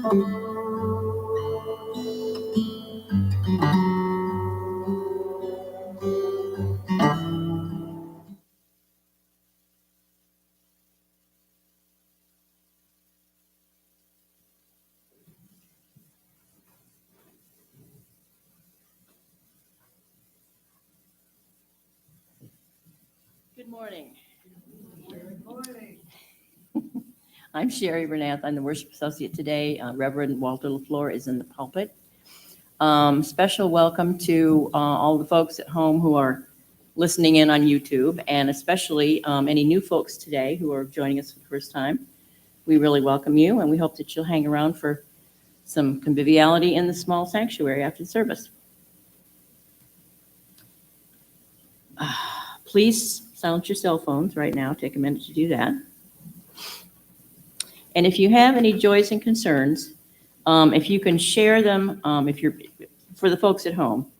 Good morning. Good morning. I'm Sherry Bernath. I'm the worship associate today. Reverend Walter LaFleur is in the pulpit. Special welcome to all the folks at home who are listening in on YouTube, and especially any new folks today who are joining us for the first time. We really welcome you, and we hope that you'll hang around for some conviviality in the small sanctuary after the service. Please silence your cell phones right now. Take a minute to do that. And if you have any joys and concerns, if you can share them, for the folks at home,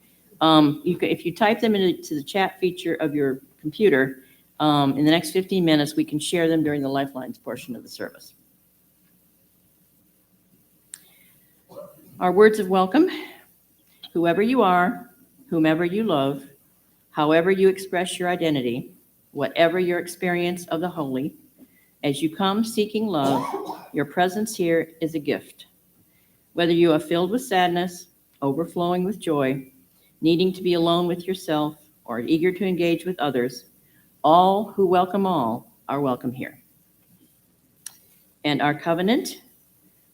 if you type them into the chat feature of your computer, in the next 15 minutes, we can share them during the Lifelines portion of the service. Our words of welcome: whoever you are, whomever you love, however you express your identity, whatever your experience of the holy, as you come seeking love, your presence here is a gift. Whether you are filled with sadness, overflowing with joy, needing to be alone with yourself, or eager to engage with others, all who welcome all are welcome here. And our covenant: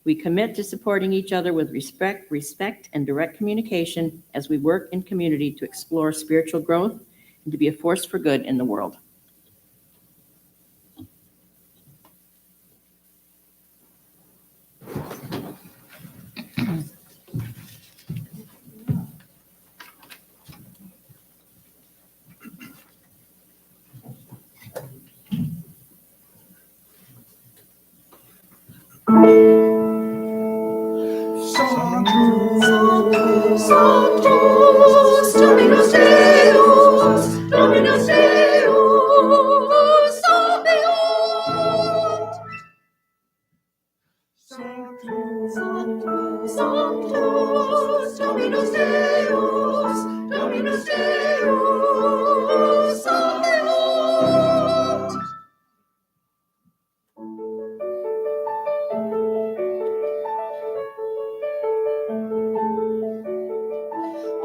we commit to supporting each other with respect, and direct communication as we work in community to explore spiritual growth and to be a force for good in the world. Sanctus Dominus Deus, Dominus Deus, sanctificat. Sanctus Dominus Deus, Dominus Deus, sanctificat.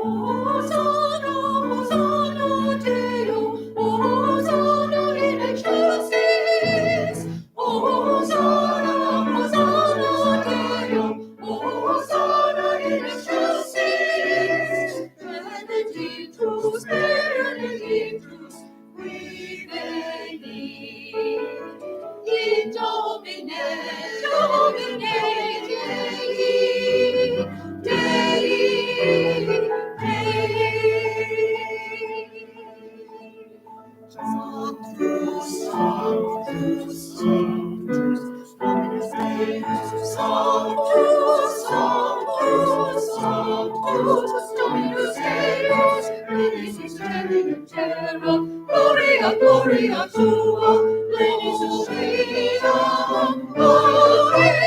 Hosanna, Hosanna Deo, Hosanna in excelsis. Hosanna, Hosanna Deo, Hosanna in excelsis. Benedictus, Benedictus, qui venit. In Domine, Domine Dei, Dei. Sanctus, Sanctus, Sanctus, Dominus Deus, Sanctus, Sanctus, Sanctus, Dominus Deus, Benedictus in terra, Gloria, Gloria tua, Benedictus Spiritu, Gloria.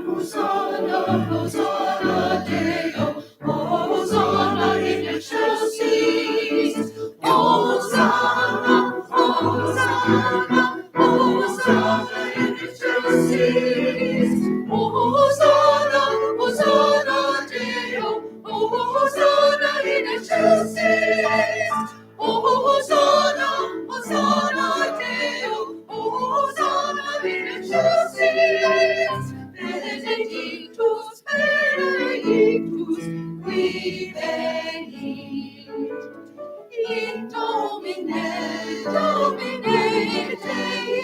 Hosanna, Hosanna Deo, Hosanna in excelsis. Hosanna, Hosanna, Hosanna in excelsis. Hosanna, Hosanna Deo, Hosanna in excelsis. Hosanna, Hosanna Deo, Hosanna in excelsis. Benedictus, Benedictus, qui venit. In Domine, Domine Dei,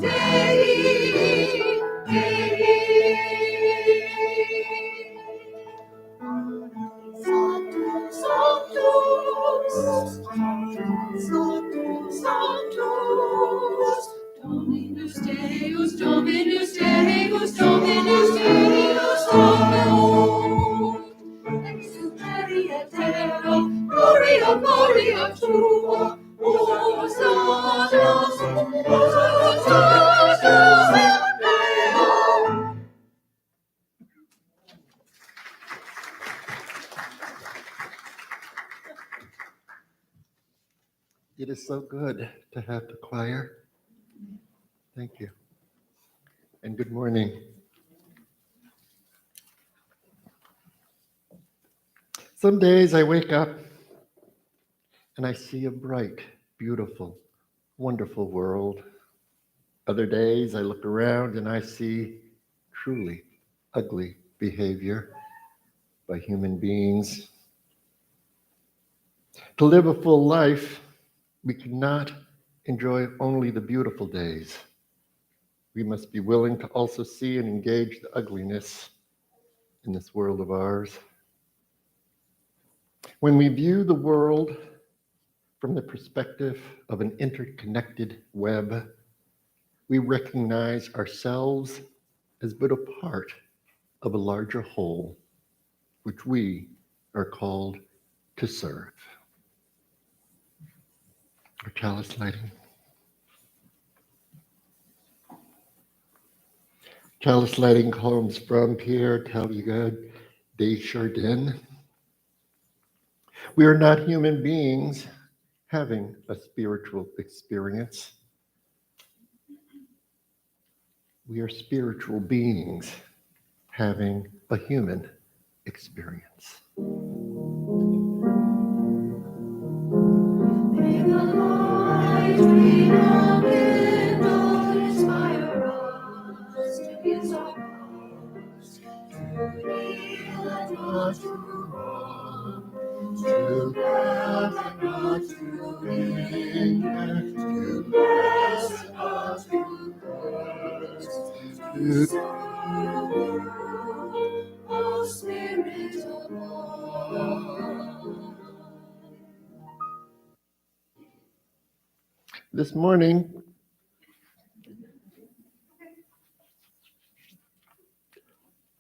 Dei, Dei. Sanctus, Sanctus, Sanctus, Sanctus, Dominus Deus, Dominus Deus, Dominus Deus, Dominus. Ex superia terra, Gloria, Gloria tua, It is so good to have the choir. Thank you. And good morning. Some days I wake up and I see a bright, beautiful, wonderful world. Other days I look around and I see truly ugly behavior by human beings. To live a full life, we cannot enjoy only the beautiful days. We must be willing to also see and engage the ugliness in this world of ours. When we view the world from the perspective of an interconnected web, we recognize ourselves as but a part of a larger whole, which we are called to serve. Our chalice lighting. Chalice lighting comes from Pierre Talleyrand de Chardin. We are not human beings having a spiritual experience. We are spiritual beings having a human experience. May the light we now kindle inspire us to use our powers to kneel and not to wrong, to love and not to hinder, to bless and not to curse, to serve you, O Spirit of God. This morning,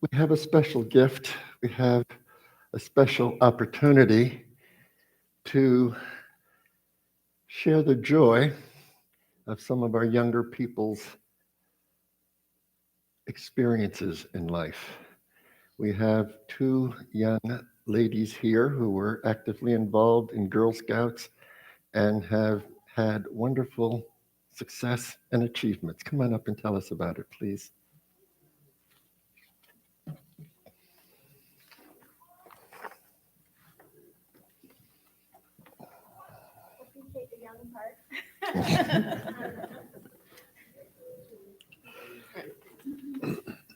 we have a special gift. We have a special opportunity to share the joy of some of our younger people's experiences in life. We have two young ladies here who were actively involved in Girl Scouts and have had wonderful success and achievements. Come on up and tell us about it, please. Appreciate the young part.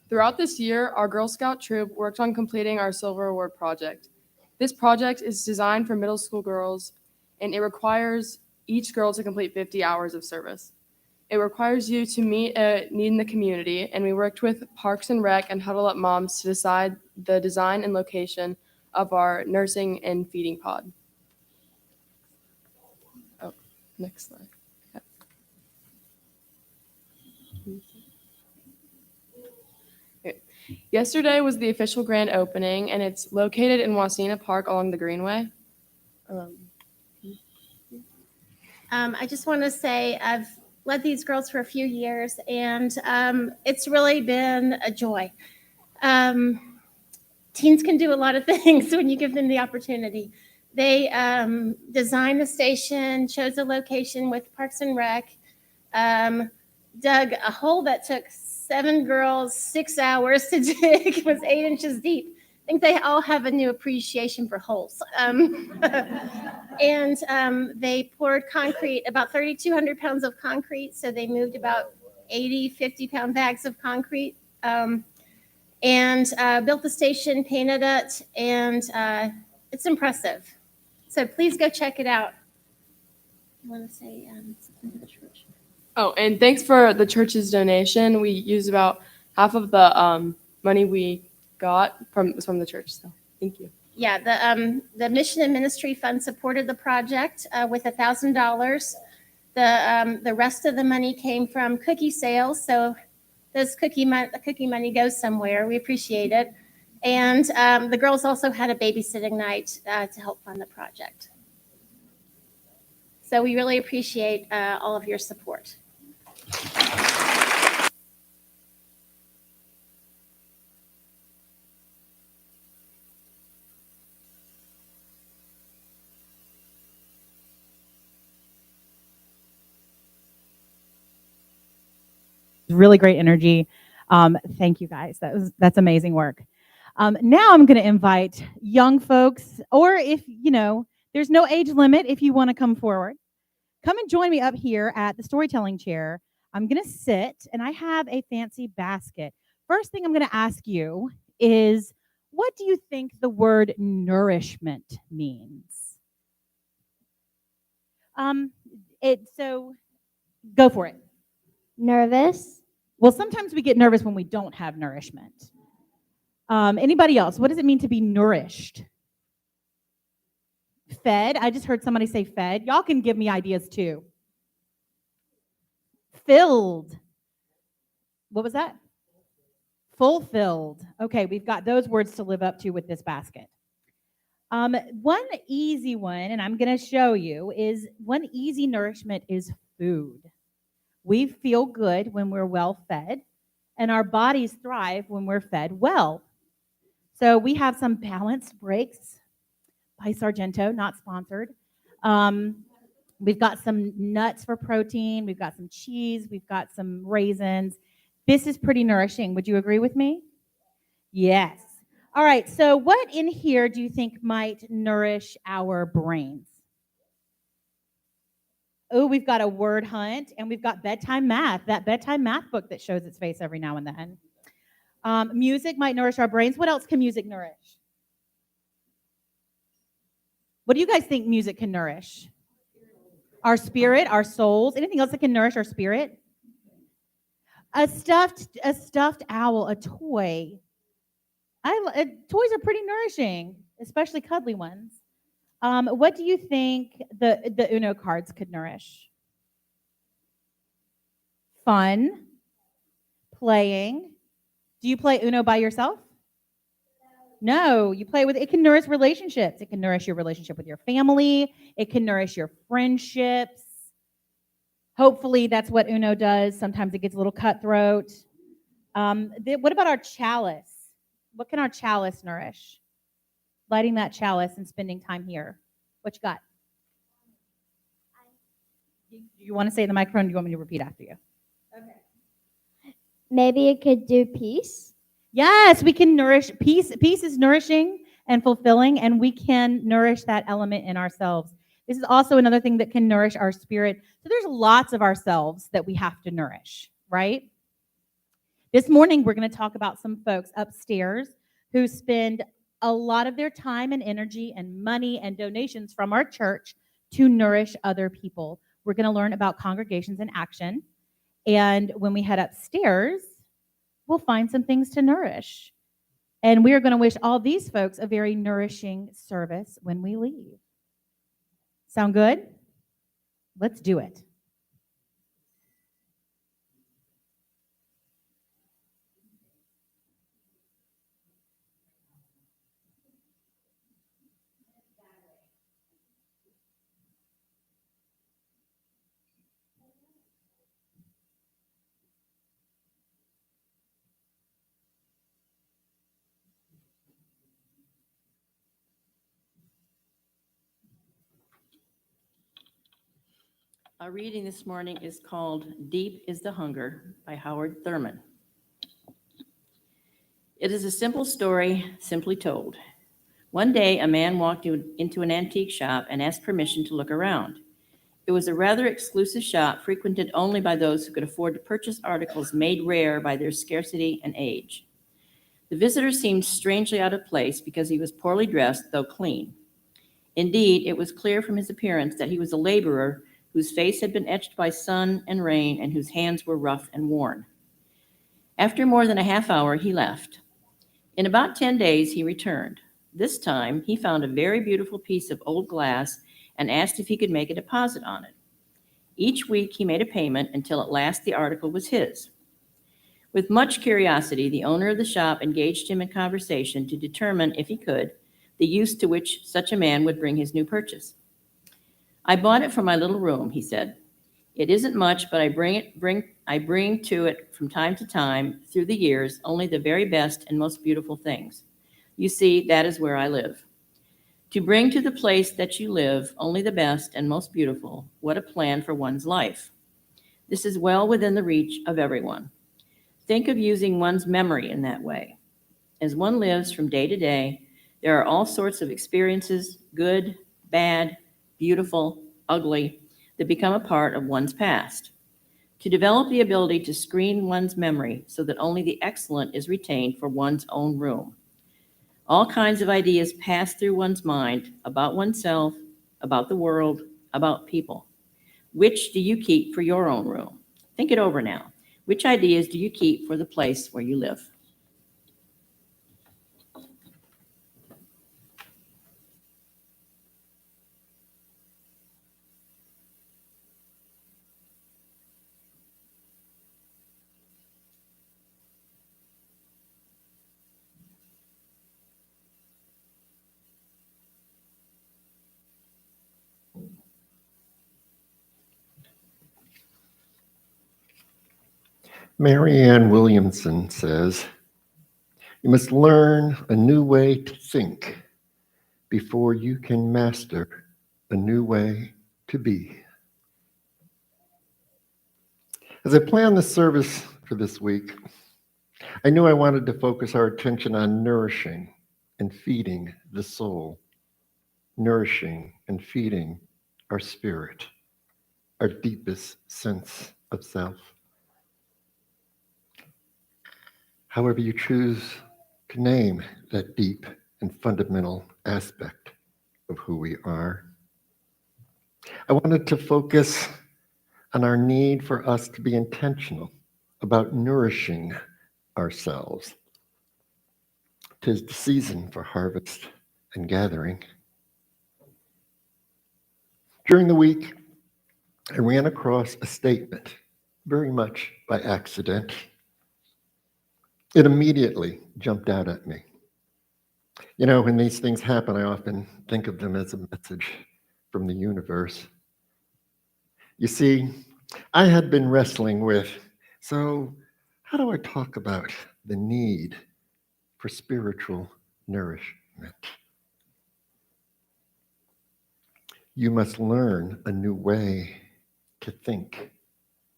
Throughout this year, our Girl Scout troop worked on completing our Silver Award project. This project is designed for middle school girls, and it requires each girl to complete 50 hours of service. It requires you to meet a need in the community, and we worked with Parks and Rec and Huddle Up Moms to decide the design and location of our nursing and feeding pod. Oh, next slide. Yesterday was the official grand opening, and it's located in Wasena Park along the Greenway. I just want to say I've led these girls for a few years, and it's really been a joy. Teens can do a lot of things when you give them the opportunity. They designed the station, chose a location with Parks and Rec, dug a hole that took 7 girls 6 hours to dig. It was 8 inches deep. I think they all have a new appreciation for holes. And they poured concrete, about 3,200 pounds of concrete. So they moved about 80, 50-pound bags of concrete, and built the station, painted it, and it's impressive. So please go check it out. I want to say something to the church. Oh, and thanks for the church's donation. We used about half of the money we got from the church. So thank you. Yeah, the Mission and Ministry Fund supported the project with $1,000. The rest of the money came from cookie sales. So those cookie money goes somewhere. We appreciate it. And the girls also had a babysitting night to help fund the project. So we really appreciate all of your support. really great energy. Thank you guys. That's amazing work. Now I'm going to invite young folks, or if, there's no age limit if you want to come forward. Come and join me up here at the storytelling chair. I'm going to sit, and I have a fancy basket. First thing I'm going to ask you is, what do you think the word nourishment means? So go for it. Nervous. Well, sometimes we get nervous when we don't have nourishment. Anybody else? What does it mean to be nourished? Fed. I just heard somebody say fed. Y'all can give me ideas too. Filled. What was that? Fulfilled. Okay, we've got those words to live up to with this basket. One easy one, and I'm going to show you, is one easy nourishment is food. We feel good when we're well fed, and our bodies thrive when we're fed well. So we have some balanced breaks by Sargento, not sponsored. We've got some nuts for protein. We've got some cheese. We've got some raisins. This is pretty nourishing. Would you agree with me? Yes. All right, so what in here do you think might nourish our brains? Oh, we've got a word hunt, and we've got bedtime math, that bedtime math book that shows its face every now and then. Music might nourish our brains. What else can music nourish? What do you guys think music can nourish? Our spirit, our souls. Anything else that can nourish our spirit? A stuffed owl, a toy. Toys are pretty nourishing, especially cuddly ones. What do you think the Uno cards could nourish? Fun, playing. Do you play Uno by yourself? No, you play with it. It can nourish relationships. It can nourish your relationship with your family. It can nourish your friendships. Hopefully that's what Uno does. Sometimes it gets a little cutthroat. What about our chalice? What can our chalice nourish? Lighting that chalice and spending time here. What you got? You want to say in the microphone, or do you want me to repeat after you? Okay. Maybe it could do peace. Yes, we can nourish peace. Peace is nourishing and fulfilling, and we can nourish that element in ourselves. This is also another thing that can nourish our spirit. So there's lots of ourselves that we have to nourish, right? This morning, we're going to talk about some folks upstairs who spend a lot of their time and energy and money and donations from our church to nourish other people. We're going to learn about congregations in action. And when we head upstairs, we'll find some things to nourish. And we are going to wish all these folks a very nourishing service when we leave. Sound good? Let's do it. Our reading this morning is called Deep is the Hunger by Howard Thurman. It is a simple story, simply told. One day, a man walked into an antique shop and asked permission to look around. It was a rather exclusive shop frequented only by those who could afford to purchase articles made rare by their scarcity and age. The visitor seemed strangely out of place because he was poorly dressed, though clean. Indeed, it was clear from his appearance that he was a laborer whose face had been etched by sun and rain and whose hands were rough and worn. After more than a half hour, he left. In about 10 days, he returned. This time, he found a very beautiful piece of old glass and asked if he could make a deposit on it. Each week, he made a payment until at last the article was his. With much curiosity, the owner of the shop engaged him in conversation to determine, if he could, the use to which such a man would bring his new purchase. I bought it for my little room, he said. It isn't much, but I bring to it from time to time, through the years, only the very best and most beautiful things. You see, that is where I live. To bring to the place that you live only the best and most beautiful, what a plan for one's life. This is well within the reach of everyone. Think of using one's memory in that way. As one lives from day to day, there are all sorts of experiences, good, bad, beautiful, ugly, that become a part of one's past. To develop the ability to screen one's memory so that only the excellent is retained for one's own room. All kinds of ideas pass through one's mind about oneself, about the world, about people. Which do you keep for your own room? Think it over now. Which ideas do you keep for the place where you live? Marianne Williamson says, you must learn a new way to think before you can master a new way to be. As I planned the service for this week, I knew I wanted to focus our attention on nourishing and feeding the soul, nourishing and feeding our spirit, our deepest sense of self. However you choose to name that deep and fundamental aspect of who we are. I wanted to focus on our need for us to be intentional about nourishing ourselves. 'Tis the season for harvest and gathering. During the week, I ran across a statement, very much by accident. It immediately jumped out at me. You know, when these things happen, I often think of them as a message from the universe. You see, I had been wrestling with, so how do I talk about the need for spiritual nourishment? You must learn a new way to think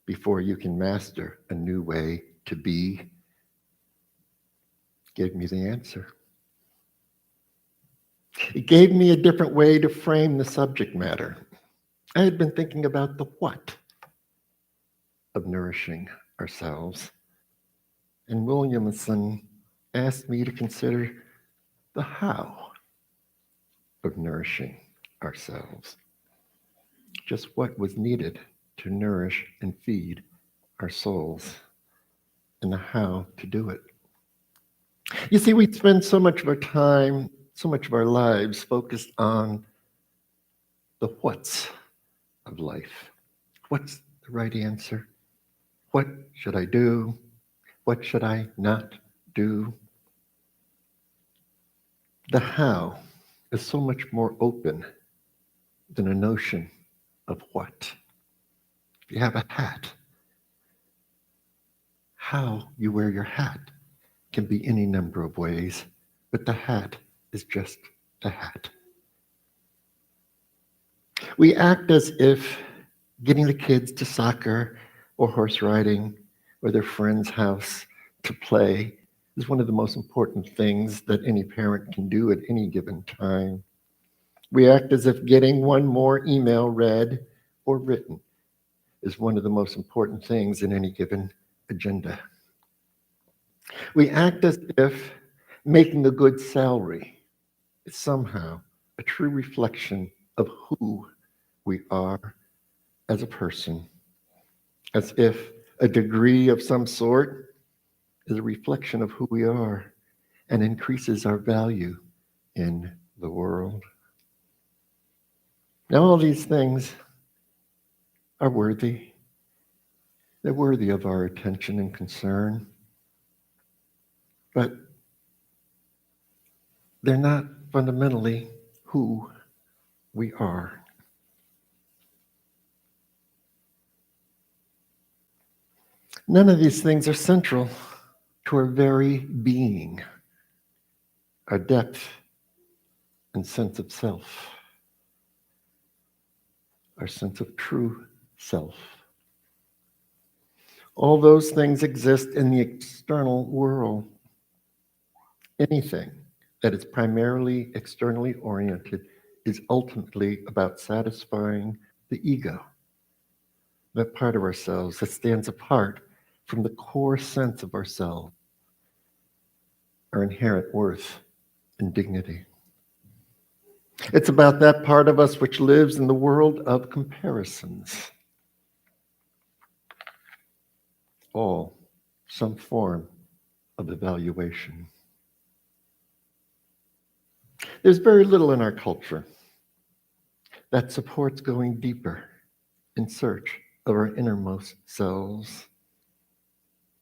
before you can master a new way to be. Gave me the answer. It gave me a different way to frame the subject matter. I had been thinking about the what of nourishing ourselves. And Williamson asked me to consider the how of nourishing ourselves. Just what was needed to nourish and feed our souls, and the how to do it. You see, we spend so much of our time, so much of our lives focused on the what's of life. What's the right answer? What should I do? What should I not do? The how is so much more open than a notion of what. If you have a hat, how you wear your hat can be any number of ways, but the hat is just the hat. We act as if getting the kids to soccer or horse riding or their friend's house to play is one of the most important things that any parent can do at any given time. We act as if getting one more email read or written is one of the most important things in any given agenda. We act as if making a good salary is somehow a true reflection of who we are as a person, as if a degree of some sort is a reflection of who we are and increases our value in the world. Now, all these things are worthy. They're worthy of our attention and concern, but they're not fundamentally who we are. None of these things are central to our very being, our depth and sense of self, our sense of true self. All those things exist in the external world. Anything that is primarily externally oriented is ultimately about satisfying the ego, that part of ourselves that stands apart from the core sense of ourselves, our inherent worth and dignity. It's about that part of us which lives in the world of comparisons, all some form of evaluation. There's very little in our culture that supports going deeper in search of our innermost selves.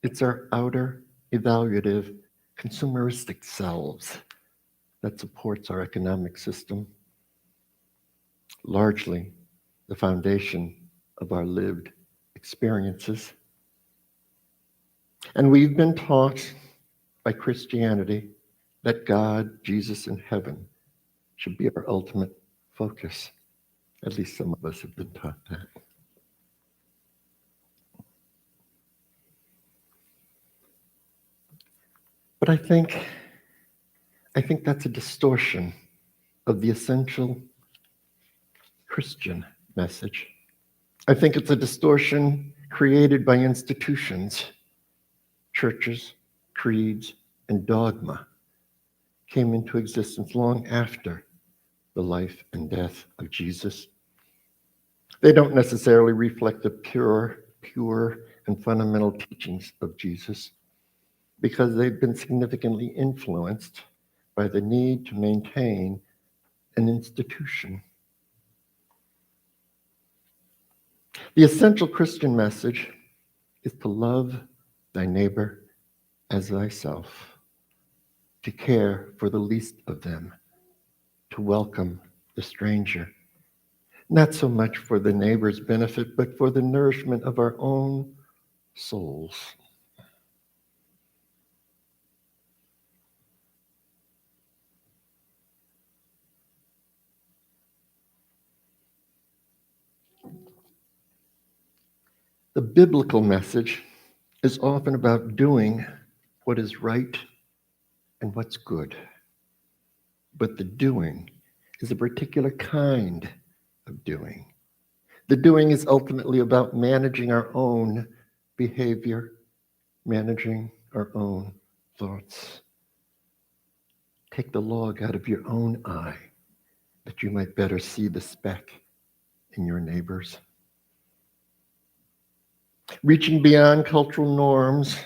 It's our outer, evaluative, consumeristic selves that supports our economic system, largely the foundation of our lived experiences. And we've been taught by Christianity that God, Jesus, and heaven should be our ultimate focus. At least some of us have been taught that. But I think that's a distortion of the essential Christian message. I think it's a distortion created by institutions, churches, creeds, and dogma came into existence long after the life and death of Jesus. They don't necessarily reflect the pure and fundamental teachings of Jesus, because they've been significantly influenced by the need to maintain an institution. The essential Christian message is to love thy neighbor as thyself, to care for the least of them, to welcome the stranger, not so much for the neighbor's benefit, but for the nourishment of our own souls. The biblical message is often about doing what is right and what's good. But the doing is a particular kind of doing. The doing is ultimately about managing our own behavior, managing our own thoughts. Take the log out of your own eye, that you might better see the speck in your neighbor's. Reaching beyond cultural norms,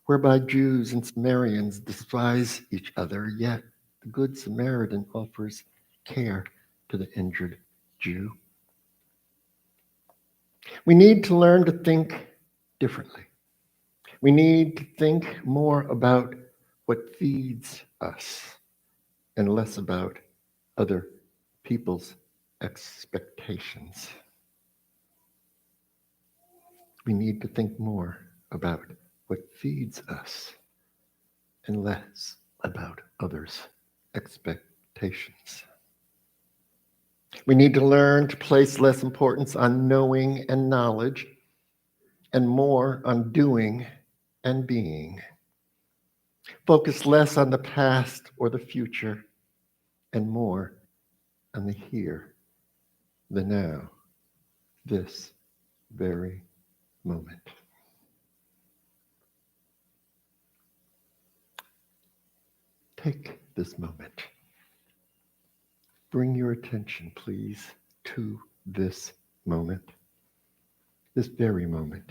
whereby Jews and Samaritans despise each other, yet the Good Samaritan offers care to the injured Jew. We need to learn to think differently. We need to think more about what feeds us and less about other people's expectations. We need to think more about what feeds us and less about others' expectations. We need to learn to place less importance on knowing and knowledge and more on doing and being. Focus less on the past or the future and more on the here, the now, this very moment. Take this moment. Bring your attention, please, to this moment, this very moment.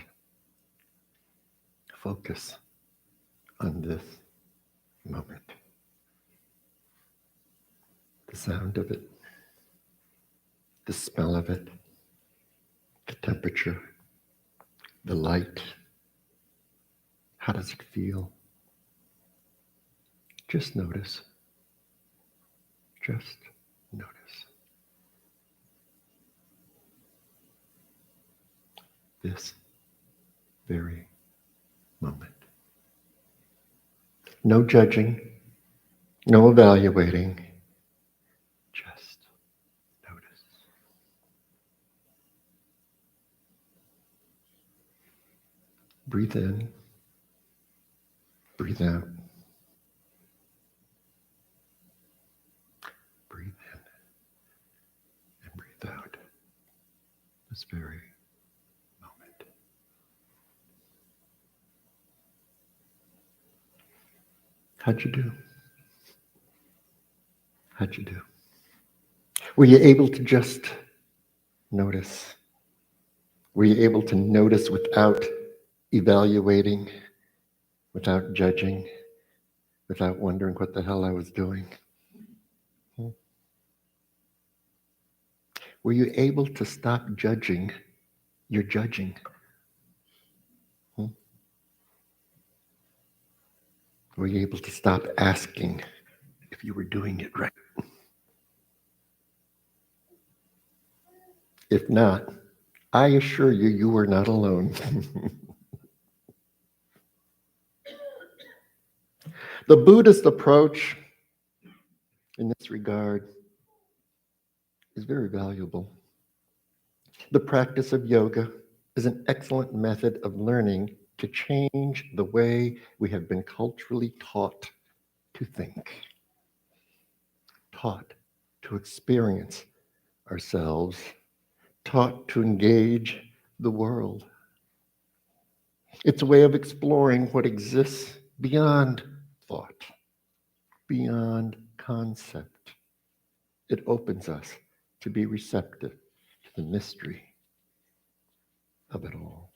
Focus on this moment. The sound of it, the smell of it, the temperature, the light. How does it feel? Just notice. Just notice. This very moment. No judging, no evaluating, just notice. Breathe in. Breathe out. Breathe in and breathe out. This very moment. How'd you do? How'd you do? Were you able to just notice? Were you able to notice without evaluating, without judging, without wondering what the hell I was doing? Were you able to stop judging your judging? Were you able to stop asking if you were doing it right? If not, I assure you, you are not alone. The Buddhist approach in this regard is very valuable. The practice of yoga is an excellent method of learning to change the way we have been culturally taught to think, taught to experience ourselves, taught to engage the world. It's a way of exploring what exists beyond thought, beyond concept. It opens us to be receptive to the mystery of it all.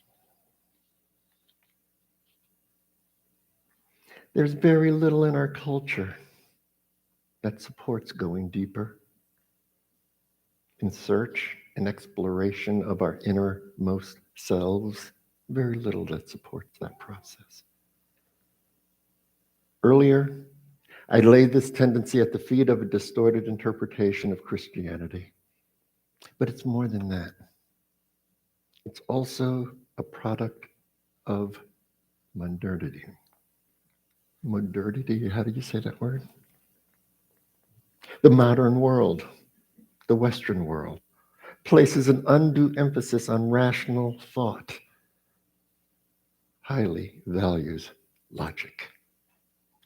There's very little in our culture that supports going deeper in search and exploration of our innermost selves. Very little that supports that process. Earlier, I laid this tendency at the feet of a distorted interpretation of Christianity. But it's more than that. It's also a product of modernity. Modernity, how do you say that word? The modern world, the Western world, places an undue emphasis on rational thought, highly values logic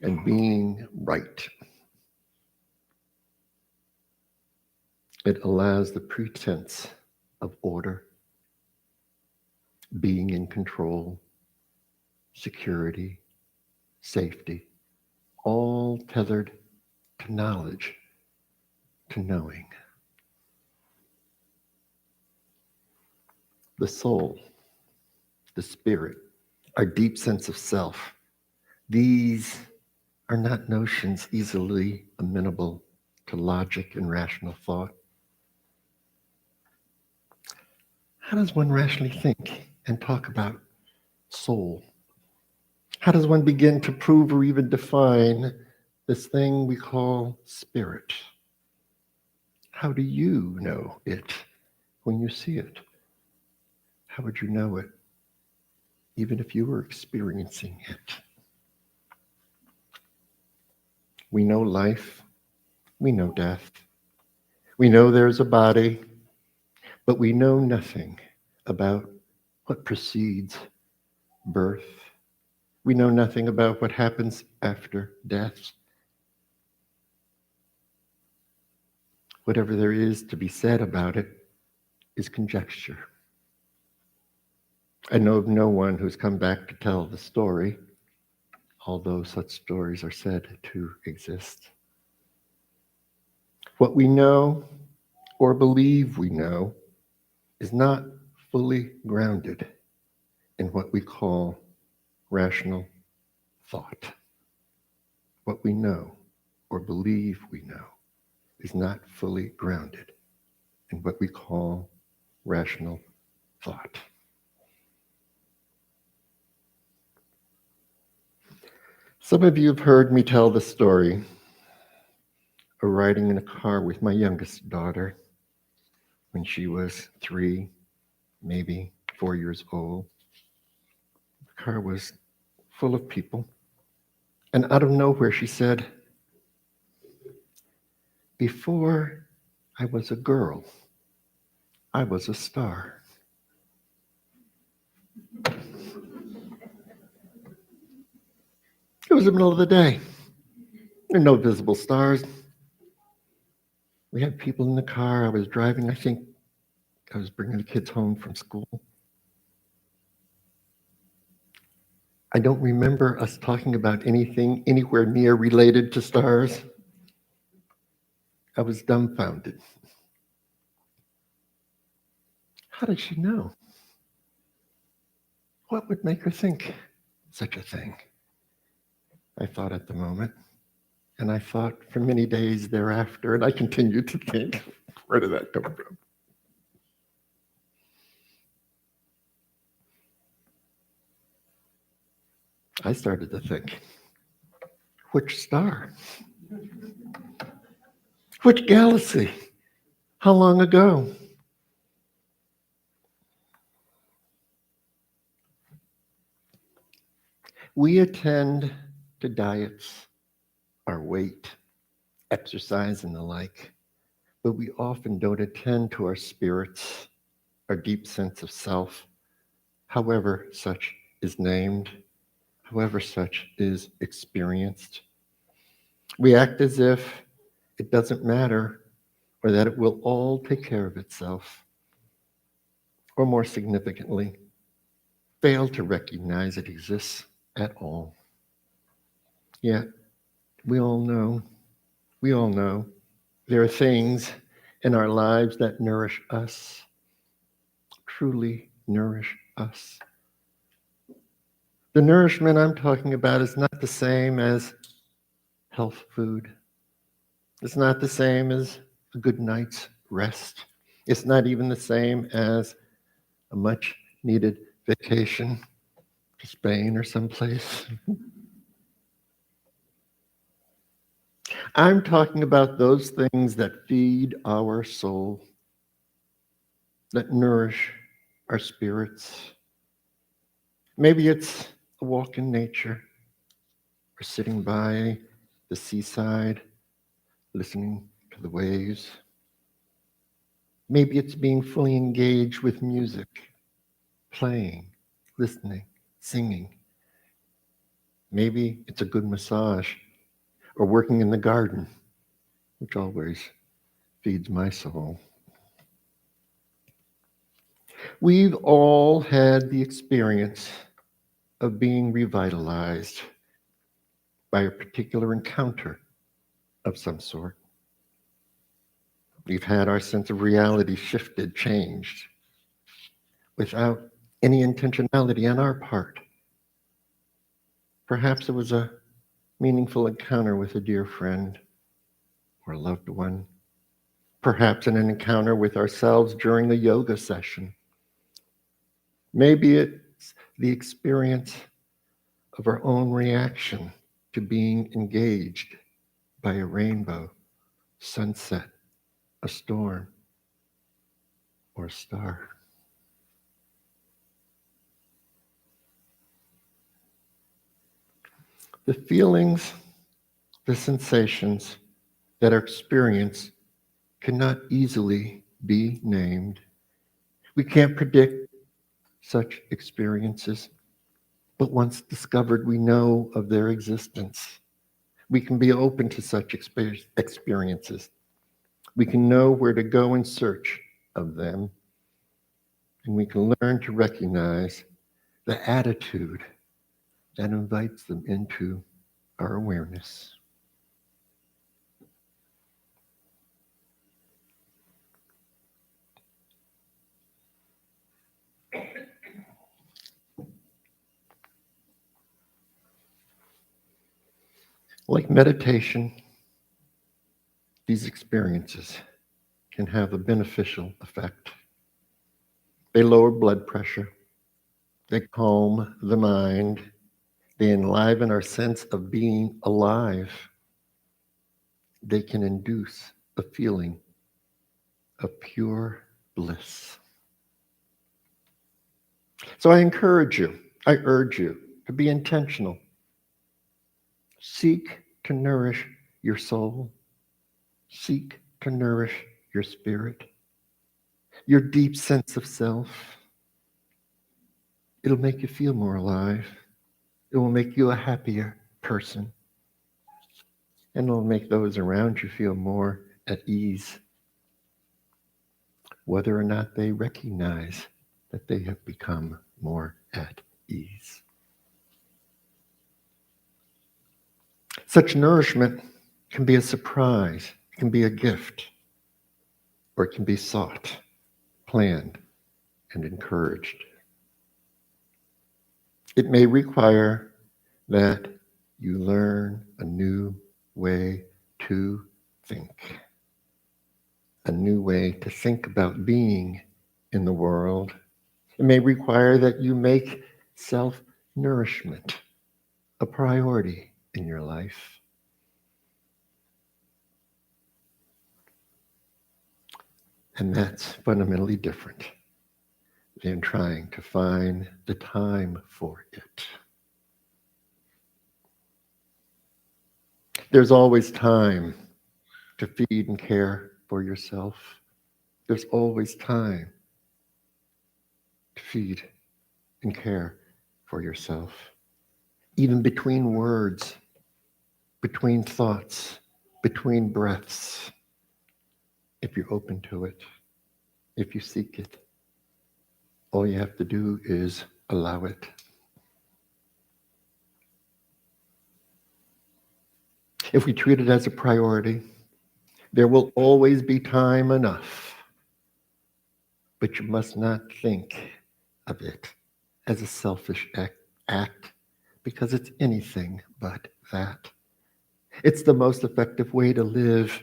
and being right. It allows the pretense of order, being in control, security, safety, all tethered to knowledge, to knowing. The soul, the spirit, our deep sense of self, these are not notions easily amenable to logic and rational thought. How does one rationally think and talk about soul? How does one begin to prove or even define this thing we call spirit? How do you know it when you see it? How would you know it even if you were experiencing it? We know life, we know death, we know there's a body, but we know nothing about what precedes birth. We know nothing about what happens after death. Whatever there is to be said about it is conjecture. I know of no one who's come back to tell the story, although such stories are said to exist. What we know or believe we know is not fully grounded in what we call rational thought. What we know or believe we know is not fully grounded in what we call rational thought. Some of you have heard me tell the story of riding in a car with my youngest daughter when she was 3, maybe 4 years old. The car was full of people, and out of nowhere she said, "Before I was a girl, I was a star." It was the middle of the day. There were no visible stars. We had people in the car. I was driving. I think I was bringing the kids home from school. I don't remember us talking about anything anywhere near related to stars. I was dumbfounded. How did she know? What would make her think such a thing? I thought at the moment, and I thought for many days thereafter, and I continued to think, where did that come from? I started to think, which star? Which galaxy? How long ago? We attend to diets, our weight, exercise, and the like, but we often don't attend to our spirits, our deep sense of self, however such is named, however such is experienced. We act as if it doesn't matter or that it will all take care of itself, or more significantly, fail to recognize it exists at all. Yet, we all know, there are things in our lives that nourish us, truly nourish us. The nourishment I'm talking about is not the same as health food. It's not the same as a good night's rest. It's not even the same as a much needed vacation to Spain or someplace. I'm talking about those things that feed our soul, that nourish our spirits. Maybe it's a walk in nature, or sitting by the seaside, listening to the waves. Maybe it's being fully engaged with music, playing, listening, singing. Maybe it's a good massage, or working in the garden, which always feeds my soul. We've all had the experience of being revitalized by a particular encounter of some sort. We've had our sense of reality shifted, changed, without any intentionality on our part. Perhaps it was a meaningful encounter with a dear friend or a loved one. Perhaps an encounter with ourselves during a yoga session. Maybe it's the experience of our own reaction to being engaged by a rainbow, sunset, a storm, or a star. The feelings, the sensations that are experienced cannot easily be named. We can't predict such experiences, but once discovered, we know of their existence. We can be open to such experiences. We can know where to go in search of them, and we can learn to recognize the attitude that invites them into our awareness. Like meditation, these experiences can have a beneficial effect. They lower blood pressure, they calm the mind, they enliven our sense of being alive. They can induce a feeling of pure bliss. So I urge you to be intentional. Seek to nourish your soul. Seek to nourish your spirit, your deep sense of self. It'll make you feel more alive. It will make you a happier person. And it'll make those around you feel more at ease, whether or not they recognize that they have become more at ease. Such nourishment can be a surprise, it can be a gift, or it can be sought, planned, and encouraged. It may require that you learn a new way to think, a new way to think about being in the world. It may require that you make self-nourishment a priority in your life. And that's fundamentally different than trying to find the time for it. There's always time to feed and care for yourself. There's always time to feed and care for yourself. Even between words, between thoughts, between breaths, if you're open to it, if you seek it, all you have to do is allow it. If we treat it as a priority, there will always be time enough, but you must not think of it as a selfish act because it's anything but that. It's the most effective way to live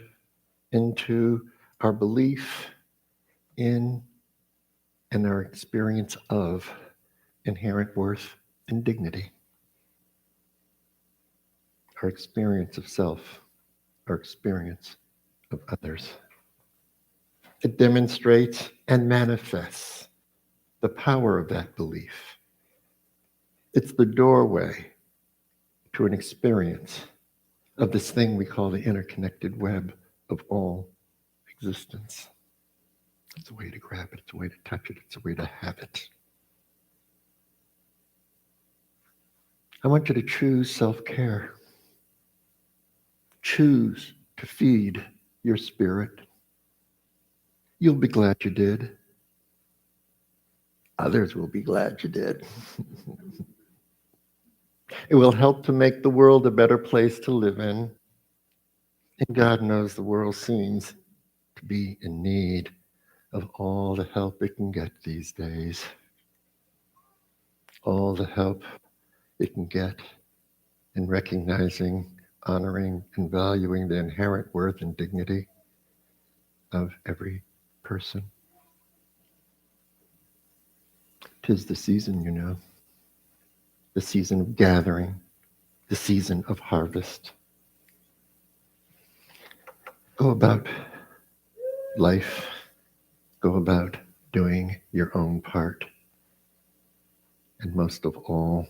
into our belief in and our experience of inherent worth and dignity. Our experience of self, our experience of others. It demonstrates and manifests the power of that belief. It's the doorway to an experience of this thing we call the interconnected web of all existence. It's a way to grab it, it's a way to touch it, it's a way to have it. I want you to choose self-care. Choose to feed your spirit. You'll be glad you did. Others will be glad you did. It will help to make the world a better place to live in. And God knows the world seems to be in need of all the help it can get these days. All the help it can get in recognizing, honoring, and valuing the inherent worth and dignity of every person. 'Tis the season, you know, the season of gathering, the season of harvest. Go about life, go about doing your own part, and most of all,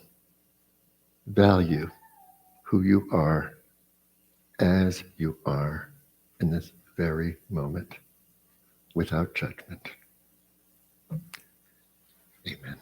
value who you are as you are in this very moment, without judgment. Amen.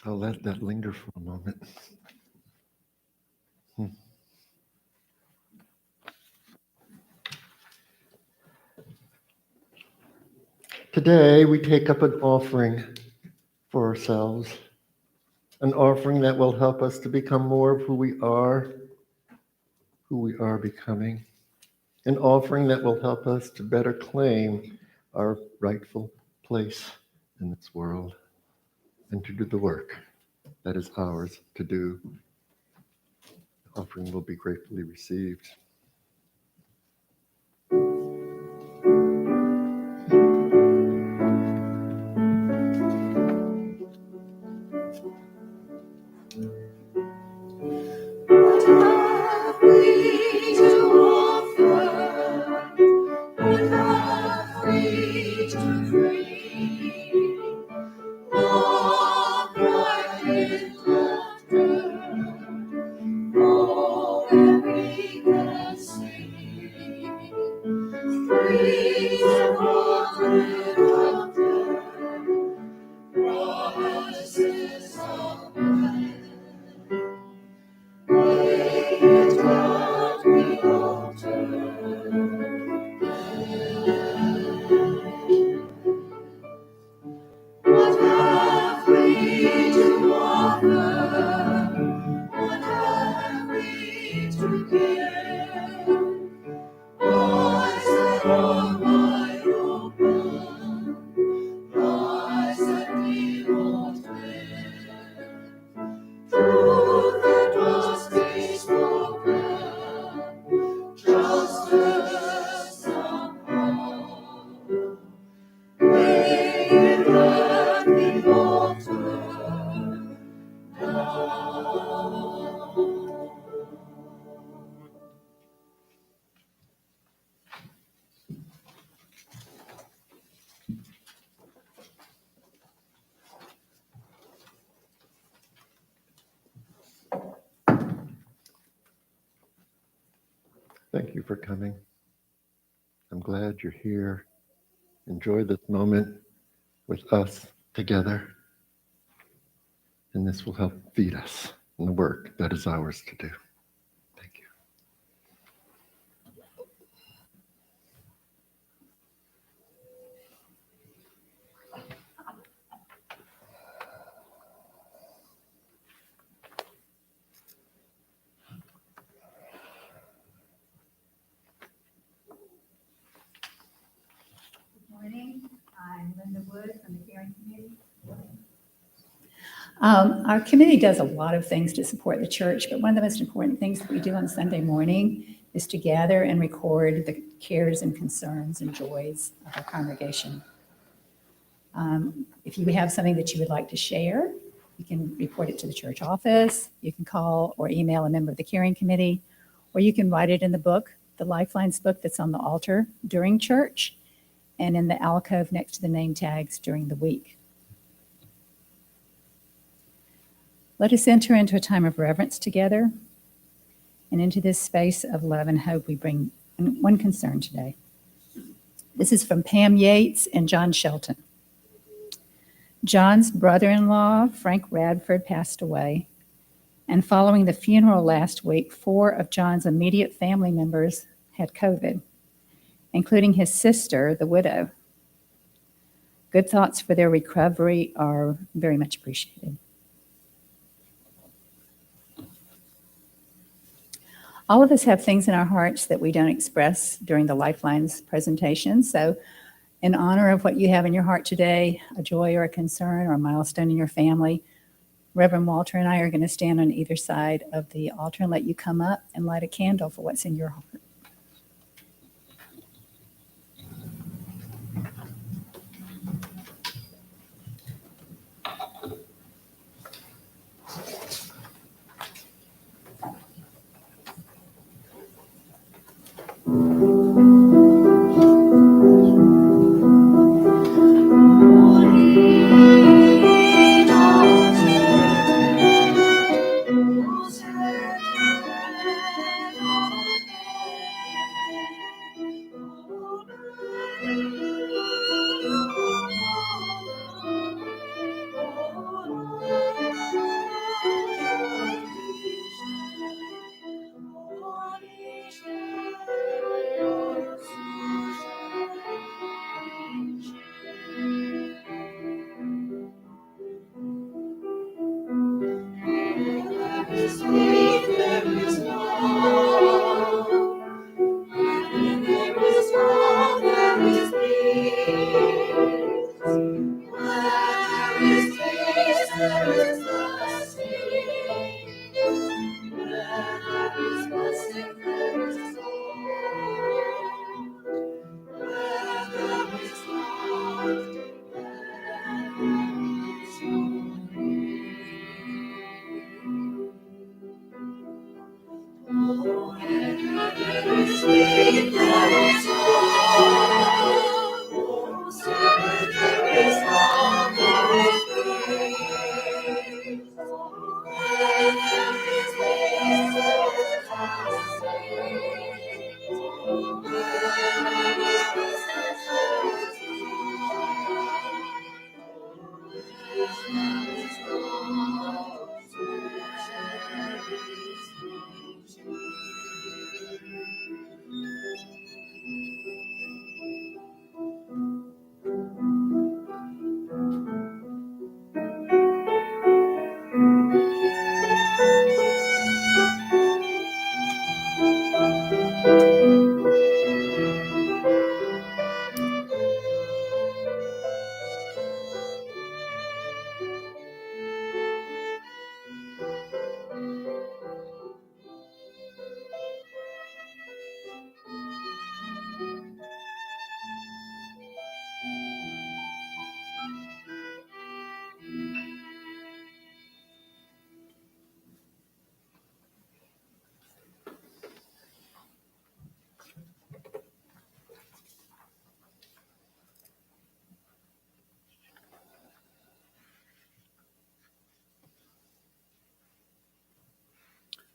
I'll let that linger for a moment. Today, we take up an offering for ourselves, an offering that will help us to become more of who we are becoming, an offering that will help us to better claim our rightful place in this world and to do the work that is ours to do. The offering will be gratefully received. What have we to offer? What have we to bring? All bright laughter, all that we can sing. Praise and honor, promises of mine. May it not be altered. What have we to offer? What have we to give? Eyes that are wide open, eyes that we won't live. Truth that must be spoken, justice somehow. May it not be altered now. Thank you for coming. I'm glad you're here. Enjoy this moment with us together. And this will help feed us in the work that is ours to do. Thank you. Morning. I'm Linda Wood from the Caring Committee. Our committee does a lot of things to support the church, but one of the most important things that we do on Sunday morning is to gather and record the cares and concerns and joys of our congregation. If you have something that you would like to share, you can report it to the church office. You can call or email a member of the Caring Committee, or you can write it in the book, the Lifelines book that's on the altar during church and in the alcove next to the name tags during the week. Let us enter into a time of reverence together, and into this space of love and hope we bring one concern today. This is from Pam Yates and John Shelton. John's brother-in-law, Frank Radford, passed away, and following the funeral last week, 4 of John's immediate family members had COVID, including his sister, the widow. Good thoughts for their recovery are very much appreciated. All of us have things in our hearts that we don't express during the Lifelines presentation. So in honor of what you have in your heart today, a joy or a concern or a milestone in your family, Reverend Walter and I are going to stand on either side of the altar and let you come up and light a candle for what's in your heart.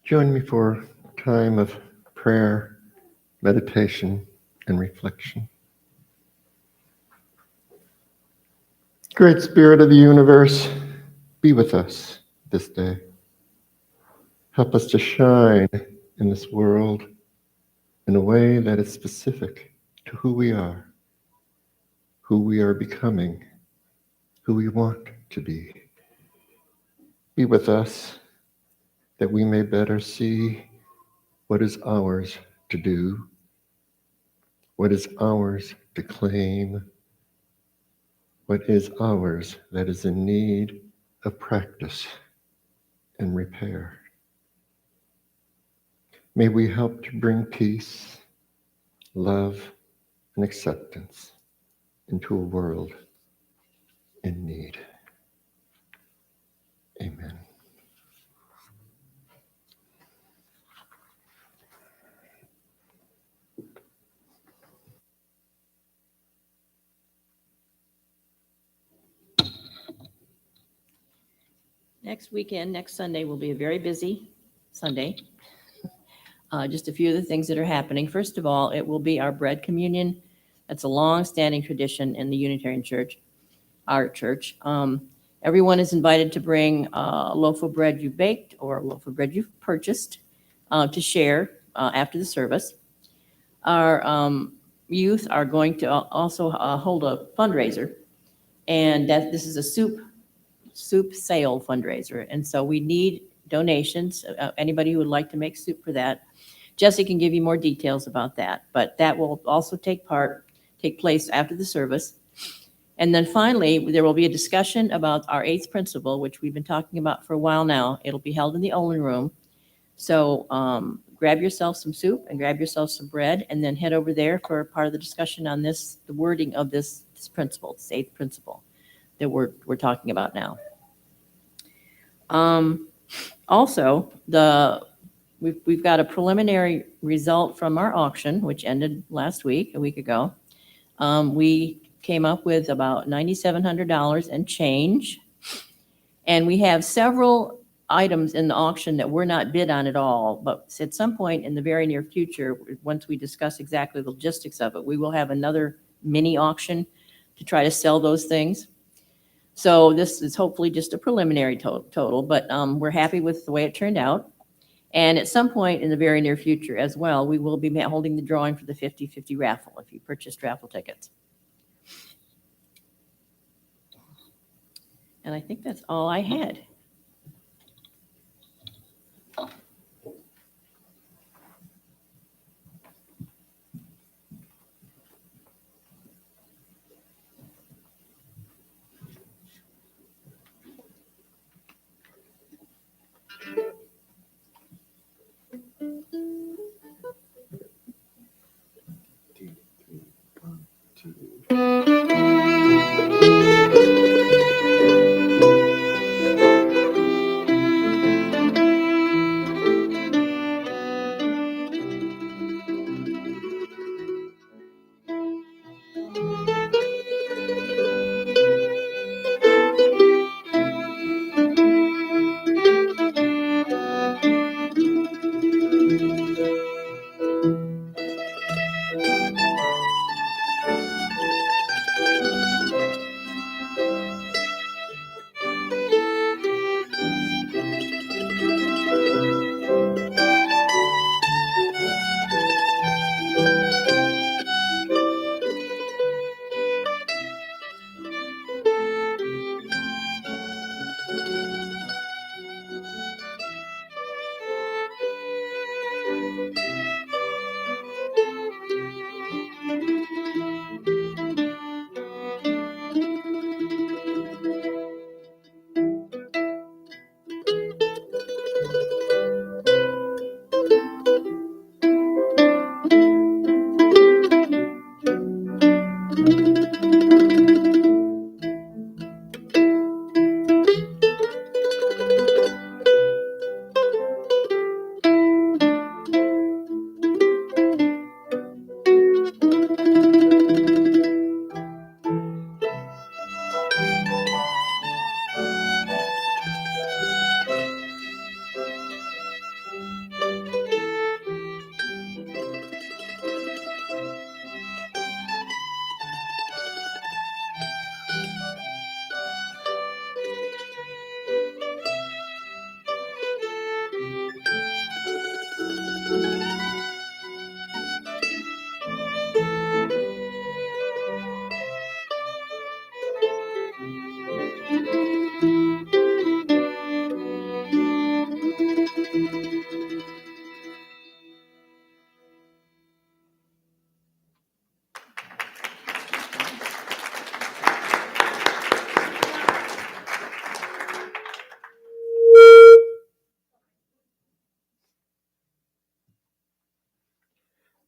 Join me for a time of prayer, meditation, and reflection. Great Spirit of the universe, be with us this day. Help us to shine in this world in a way that is specific to who we are becoming, who we want to be. Be with us that we may better see what is ours to do, what is ours to claim, what is ours that is in need of practice and repair. May we help to bring peace, love, and acceptance into a world in need. Amen. Next weekend, next Sunday, will be a very busy Sunday. Just a few of the things that are happening. First of all, it will be our bread communion. That's a long-standing tradition in the Unitarian Church, our church. Everyone is invited to bring a loaf of bread you baked or a loaf of bread you've purchased to share after the service. Our youth are going to also hold a fundraiser, and that this is a soup sale fundraiser, and so we need donations. Anybody who would like to make soup for that, Jesse can give you more details about that. But that will also take place after the service. And then finally, there will be a discussion about our eighth principle, which we've been talking about for a while now. It'll be held in the Olin Room. So grab yourself some soup and grab yourself some bread, and then head over there for part of the discussion on this, the wording of this principle, this eighth principle that we're talking about now. Also, we've got a preliminary result from our auction, which ended last week, a week ago. We came up with about $9,700 and change. And we have several items in the auction that were not bid on at all, but at some point in the very near future, once we discuss exactly the logistics of it, we will have another mini auction to try to sell those things. So this is hopefully just a preliminary total, but we're happy with the way it turned out. And at some point in the very near future as well, we will be holding the drawing for the 50/50 raffle if you purchased raffle tickets. And I think that's all I had.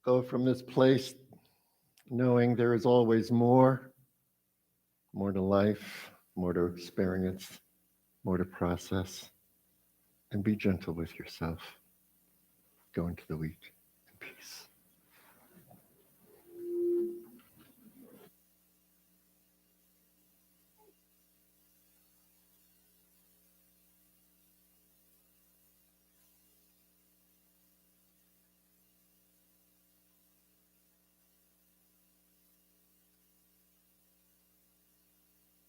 Go from this place knowing there is always more to life, more to experience, more to process, and be gentle with yourself. Go into the week in peace.